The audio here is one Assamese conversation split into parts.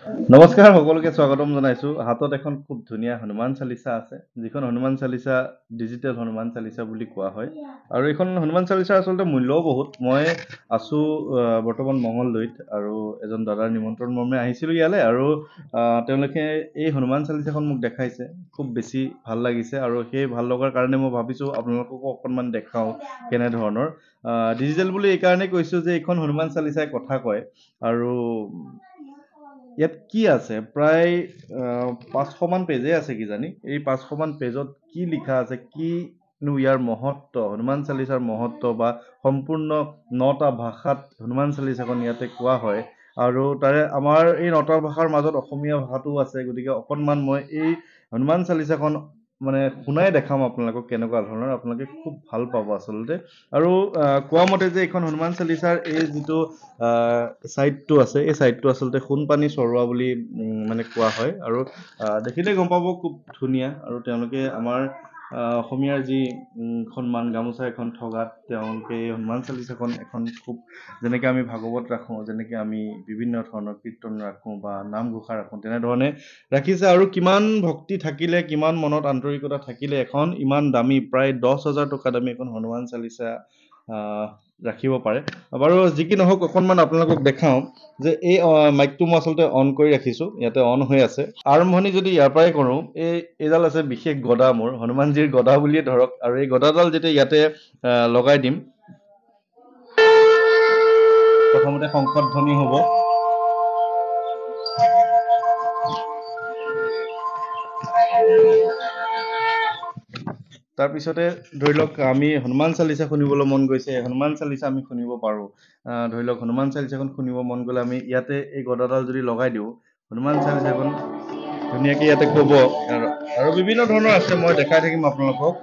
নমস্কাৰ সকলোকে স্বাগতম জনাইছো। হাতত এখন খুব ধুনীয়া হনুমান চালিচা আছে, যিখন হনুমান চালিচা ডিজিটেল হনুমান চালিচা বুলি কোৱা হয়। আৰু এইখন হনুমান চালিচা আচলতে মূল্যও বহুত। মই আছো বৰ্তমান মঙলদৈত, আৰু এজন দাদাৰ নিমন্ত্ৰণ মৰ্মে আহিছিলো ইয়ালৈ, আৰু তেওঁলোকে এই হনুমান চালিচাখন মোক দেখাইছে। খুব বেছি ভাল লাগিছে, আৰু সেই ভাল লগাৰ কাৰণে মই ভাবিছো আপোনালোককো অকণমান দেখাওঁ কেনেধৰণৰ। ডিজিটেল বুলি এইকাৰণেই কৈছো যে এইখন হনুমান চালিচাই কথা কয়। আৰু ইয়াত কি আছে, প্ৰায় 500মান পেজে আছে কিজানি। এই 500মান পেজত কি লিখা আছে, কিনো ইয়াৰ মহত্ব, হনুমান চালিচাৰ মহত্ব, বা সম্পূৰ্ণ 9টা ভাষাত হনুমান চালিচাখন ইয়াতে কোৱা হয়। আৰু তাৰে আমাৰ এই 9টা ভাষাৰ মাজত অসমীয়া ভাষাটোও আছে। গতিকে অকণমান মই এই হনুমান চালিচাখন মানে শুনাই দেখাম আপোনালোকক কেনেকুৱা ধৰণৰ, আপোনালোকে খুব ভাল পাব আচলতে। আৰু কোৱা মতে যে এইখন হনুমান চালিচাৰ এই যিটো ছাইডটো আছে, এই ছাইডটো আচলতে সোণপানী চৰোৱা বুলি মানে কোৱা হয়। আৰু দেখিলে গম পাব খুব ধুনীয়া। আৰু তেওঁলোকে আমাৰ অসমীয়াৰ যি সন্মান, গামোচা এখন থগাত তেওঁলোকে এই হনুমান চালিচাখন এখন খুব, যেনেকৈ আমি ভাগৱত ৰাখোঁ, যেনেকৈ আমি বিভিন্ন ধৰণৰ কীৰ্তন ৰাখোঁ বা নামঘোষা ৰাখোঁ, তেনেধৰণে ৰাখিছে। আৰু কিমান ভক্তি থাকিলে, কিমান মনত আন্তৰিকতা থাকিলে এখন ইমান দামী, প্ৰায় 10,000 টকা দামী এখন হনুমান চালিচা ৰাখিব পাৰে। বাৰু যি কি নহওক, অকণমান আপোনালোকক দেখাওঁ যে এই মাইকটো মই আচলতে অন কৰি ৰাখিছোঁ, ইয়াতে অন হৈ আছে। আৰম্ভণি যদি ইয়াৰ পৰাই কৰোঁ, এইডাল আছে বিশেষ গদা, মোৰ হনুমানজীৰ গদা বুলিয়ে ধৰক। আৰু এই গদাডাল যেতিয়া ইয়াতে লগাই দিম, প্ৰথমতে শংকৰধ্বনি হ'ব। তাৰপিছতে ধৰি লওক আমি হনুমান চালিচা শুনিবলৈ মন গৈছে, হনুমান চালিচা আমি শুনিব পাৰোঁ। ধৰি লওক হনুমান চালিচাখন শুনিব মন গ'লে আমি ইয়াতে এই গদাডাল যদি লগাই দিওঁ, হনুমান চালিচাখন ধুনীয়াকৈ ইয়াতে ক'ব। আৰু বিভিন্ন ধৰণৰ আছে, মই দেখাই থাকিম আপোনালোকক।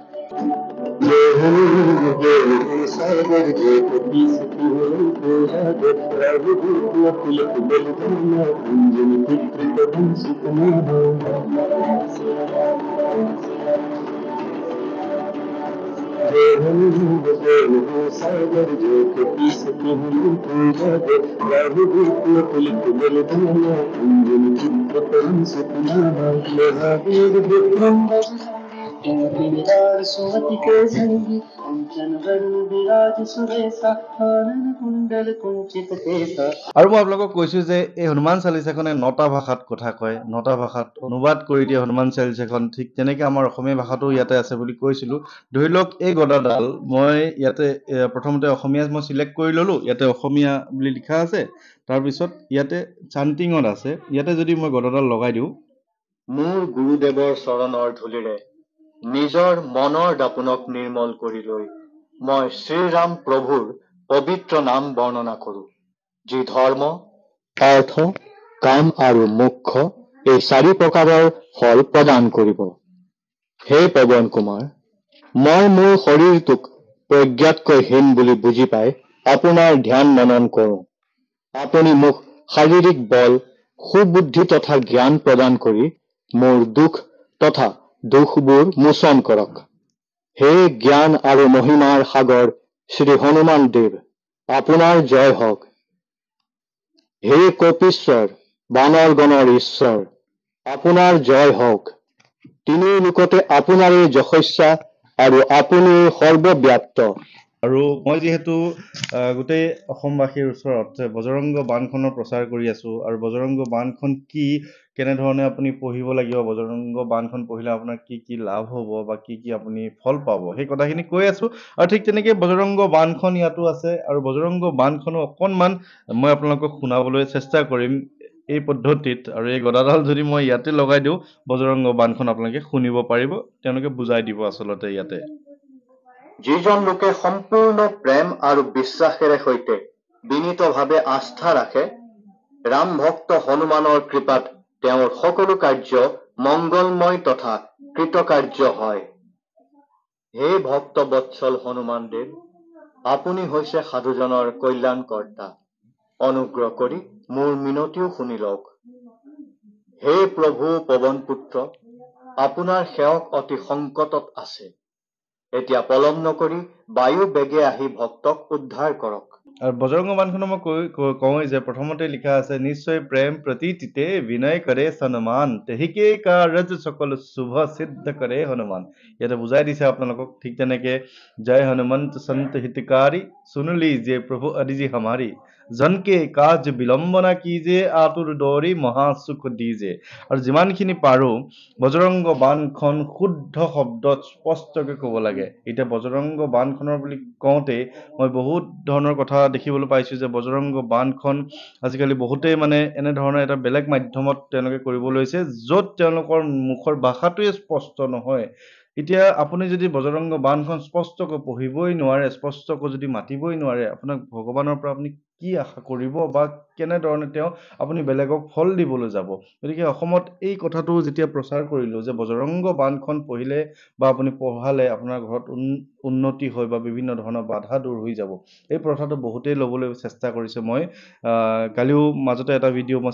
আৰু মই আপোনালোকক কৈছো যে এই হনুমান চালিচাখনে 9টা ভাষাত কথা কয়, 9টা ভাষাত অনুবাদ কৰি দিয়ে হনুমান চালিচাখন। ঠিক তেনেকে আমাৰ অসমীয়া ভাষাটো ইয়াতে আছে বুলি কৈছিলো। ধৰি লওক এই গদাডাল মই ইয়াতে প্ৰথমতে অসমীয়া মই চিলেক্ট কৰি ললো, ইয়াতে অসমীয়া বুলি লিখা আছে। তাৰপিছত ইয়াতে চান্টিঙত আছে, ইয়াতে যদি মই গদাডাল লগাই দিওঁ, মোৰ গুৰুদেৱৰ চৰণৰ ধূলিৰে নিজৰ মনৰ দাপোনক নিৰ্মল কৰি লৈ মই শ্ৰীৰাম প্ৰভুৰ পবিত্ৰ নাম বৰ্ণনা কৰো, যি ধৰ্ম, অৰ্থ, কাম আৰু মোক্ষ এই 4 প্ৰকাৰৰ ফল প্ৰদান কৰিব। হে পৱন কুমাৰ, মই মোৰ শৰীৰটোক প্ৰজ্ঞাতকৈ হীন বুলি বুজি পাই আপোনাৰ ধ্যান মনন কৰো। আপুনি মোক শাৰীৰিক বল, সুবুদ্ধি তথা জ্ঞান প্ৰদান কৰি মোৰ দুখ তথা দুখবোৰ মোচন কৰক। হে জ্ঞান আৰু মহিমাৰ সাগৰ শ্ৰী হনুমান দেৱ, আপোনাৰ জয় হওক। হে কপীশ্বৰ, বানৰগণৰ ঈশ্বৰ, আপোনাৰ জয় হওক। তিনি লোকতে আপোনাৰেই যশস্যা আৰু আপুনি সৰ্বব্যাপ্ত। আৰু মই যিহেতু গোটেই অসমবাসীৰ ওচৰত বজৰংগ বাণখনৰ প্ৰচাৰ কৰি আছো, আৰু বজৰংগ বাণখন কি, কেনেধৰণে আপুনি পঢ়িব লাগিব, বজৰংগ বাণখন পঢ়িলে আপোনাৰ কি কি লাভ হ'ব বা কি কি আপুনি ফল পাব, সেই কথাখিনি কৈ আছো। আৰু ঠিক তেনেকৈ বজৰংগ বাণখন ইয়াতো আছে। আৰু বজৰংগ বাণখনো অকণমান মই আপোনালোকক শুনাবলৈ চেষ্টা কৰিম এই পদ্ধতিত। আৰু এই গদাডাল যদি মই ইয়াতে লগাই দিওঁ, বজৰংগ বাণখন আপোনালোকে শুনিব পাৰিব, তেওঁলোকে বুজাই দিব আচলতে ইয়াতে। যিজন লোকে সম্পূৰ্ণ প্ৰেম আৰু বিশ্বাসেৰে সৈতে বিনীতভাৱে আস্থা ৰাখে, ৰাম ভক্ত হনুমানৰ কৃপাত তেওঁৰ সকলো কাৰ্য মংগলময় তথা কৃতকাৰ্য হয়। হে ভক্ত বৎসল হনুমান দেৱ, আপুনি হৈছে সাধুজনৰ কল্যাণকৰ্তা। অনুগ্ৰহ কৰি মোৰ মিনতিও শুনি লওক। হে প্ৰভু পৱন পুত্ৰ, আপোনাৰ সেৱক অতি সংকটত আছে। এতিয়া পলম নকৰি বায়ু বেগে আহি ভক্তক উদ্ধাৰ কৰক। আৰু বজৰংগ বাণখনৰ মই কওঁৱেই যে প্ৰথমতে লিখা আছে নিশ্চয় প্ৰেম প্ৰতীতিতে বিনয় কৰে সন্মান তেহিকে কাৰজ সকল শুভ সিদ্ধ কৰে হনুমান। ইয়াতে বুজাই দিছে আপোনালোকক। ঠিক তেনেকে জয় হনুমন্ত সন্ত হিতকাৰী सुन लीजिए प्रभु अरिजी हमारी জন কে কাজ বিলম্বনা কিজে আতুৰ দৌৰি মহাসুখ দিজে। আৰু যিমানখিনি পাৰো বজৰংগ বাণখন শুদ্ধ শব্দত স্পষ্টকৈ ক'ব লাগে। এতিয়া বজৰংগ বাণখনৰ বুলি কওঁতে মই বহুত ধৰণৰ কথা দেখিবলৈ পাইছো যে বজৰংগ বাণখন আজিকালি বহুতেই মানে এনেধৰণৰ এটা বেলেগ মাধ্যমত তেওঁলোকে কৰিব লৈছে য'ত তেওঁলোকৰ মুখৰ ভাষাটোৱে স্পষ্ট নহয়। এতিয়া আপুনি যদি বজৰংগ বাণখন স্পষ্টকৈ পঢ়িবই নোৱাৰে, স্পষ্টকৈ যদি মাতিবই নোৱাৰে, আপোনাক ভগৱানৰ পৰা আপুনি কি আশা কৰিব বা কেনেধৰণে আপুনি বেলেগক ফল দিবলৈ যাব। গতিকে অসমত এই কথাটো যেতিয়া প্ৰচাৰ কৰিলো যে বজৰংগ বাণখন পঢ়িলে বা আপুনি পঢ়ালে আপোনাৰ ঘৰত উন্নতি হয় বা বিভিন্ন ধৰণৰ বাধা দূৰ হৈ যাব, এই প্ৰথাটো বহুতেই ল'বলৈ চেষ্টা কৰিছে। মই কালিও মাজতে এটা ভিডিঅ' মই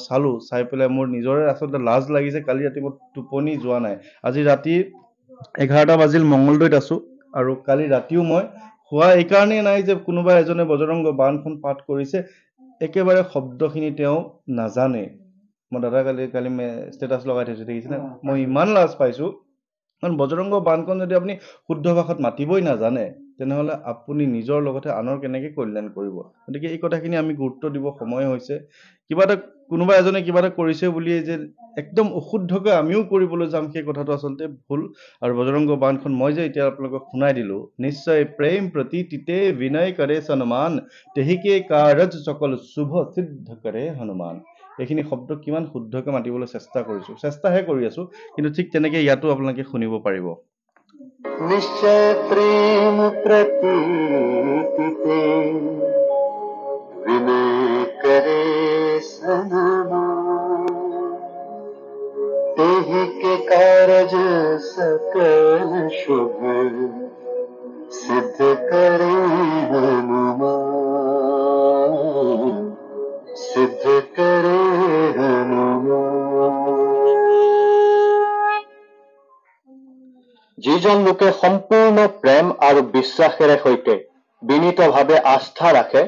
চাই পেলাই মোৰ নিজৰে আচলতে লাজ লাগিছে। কালি ৰাতি মই টোপনি যোৱা নাই। আজি ৰাতি 11টা বাজিল, মংগলদৈত আছো আৰু কালি ৰাতিও মই হোৱা এইকাৰণেই নাই যে কোনোবা এজনে বজৰংগ বাণখন পাঠ কৰিছে, একেবাৰে শব্দখিনি তেওঁ নাজানে। মই দাদা কালি ষ্টেটাছ লগাই থৈছো, দেখিছেনে? মই ইমান লাজ পাইছো, কাৰণ বজৰংগ বাণখন যদি আপুনি শুদ্ধ ভাষাত মাতিবই নাজানে তেনেহ'লে আপুনি নিজৰ লগতে আনৰ কেনেকে কল্যাণ কৰিব। গতিকে এই কথাখিনি আমি গুৰুত্ব দিব সময় হৈছে। কোনোবা এজনে কিবা এটা কৰিছে বুলিয়ে যে একদম অশুদ্ধকৈ আমিও কৰিবলৈ যাম, সেই কথাটো আচলতে ভুল। আৰু বজৰংগ বাণখন মই যে এতিয়া আপোনালোকক শুনাই দিলো, নিশ্চয় প্ৰেম প্ৰতীতিতে বিনয় কৰে সন্মান তেহিকে কাৰজ সকল শুভ সিদ্ধ কৰে হনুমান। এইখিনি শব্দ কিমান শুদ্ধকৈ মাতিবলৈ চেষ্টাহে কৰি আছো, কিন্তু ঠিক তেনেকে ইয়াতো আপোনালোকে শুনিব পাৰিব। নিশ্চয় প্ৰেম প্ৰতীতিতে বিনয় কৰে সন্মান তেহিকে কাৰজ সকল শুভ সিদ্ধ करे हनुमान सिद्ध करे हनुमान। যিজন লোকে সম্পূৰ্ণ প্ৰেম আৰু বিশ্বাসেৰে সৈতে বিনীতভাৱে আস্থা ৰাখে,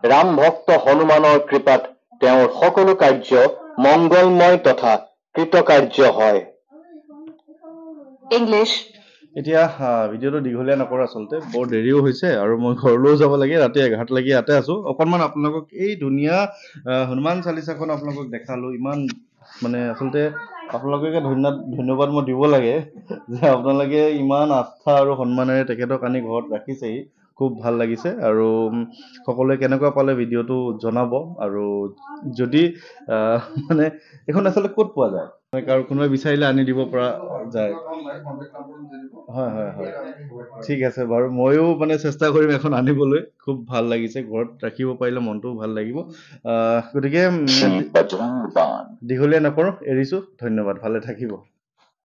ৰাম ভক্ত হনুমানৰ কৃপাত তেওঁৰ সকলো কাৰ্য মংগলময় তথা কৃতকাৰ্য হয়। ইংলিছ। এতিয়া ভিডিঅ'টো দীঘলীয়া নকৰো, আচলতে বৰ দেৰিও হৈছে আৰু মই ঘৰলৈও যাব লাগে। ৰাতি 11টালৈকে ইয়াতে আছো। অকণমান আপোনালোকক এই ধুনীয়া হনুমান চালিচাখন আপোনালোকক দেখালো। ইমান মানে আচলতে আপোনালোককে ধন্যবাদ মই দিব লাগে যে আপোনালোকে ইমান আস্থা আৰু সন্মানেৰে তেখেতক আনি ঘৰত ৰাখিছেহি। খুব ভাল লাগিছে। আৰু সকলোৱে কেনেকুৱা পালে ভিডিঅ'টো জনাব। আৰু যদি মানে এইখন আচলতে ক'ত পোৱা যায়, আৰু কোনোবাই বিচাৰিলে আনি দিব পৰা যায়? হয়। ঠিক আছে বাৰু, ময়ো মানে চেষ্টা কৰিম এখন আনিবলৈ। খুব ভাল লাগিছে, ঘৰত ৰাখিব পাৰিলে মনটোও ভাল লাগিব। গতিকে দীঘলীয়া নকৰো, এৰিছো। ধন্যবাদ, ভালে থাকিব।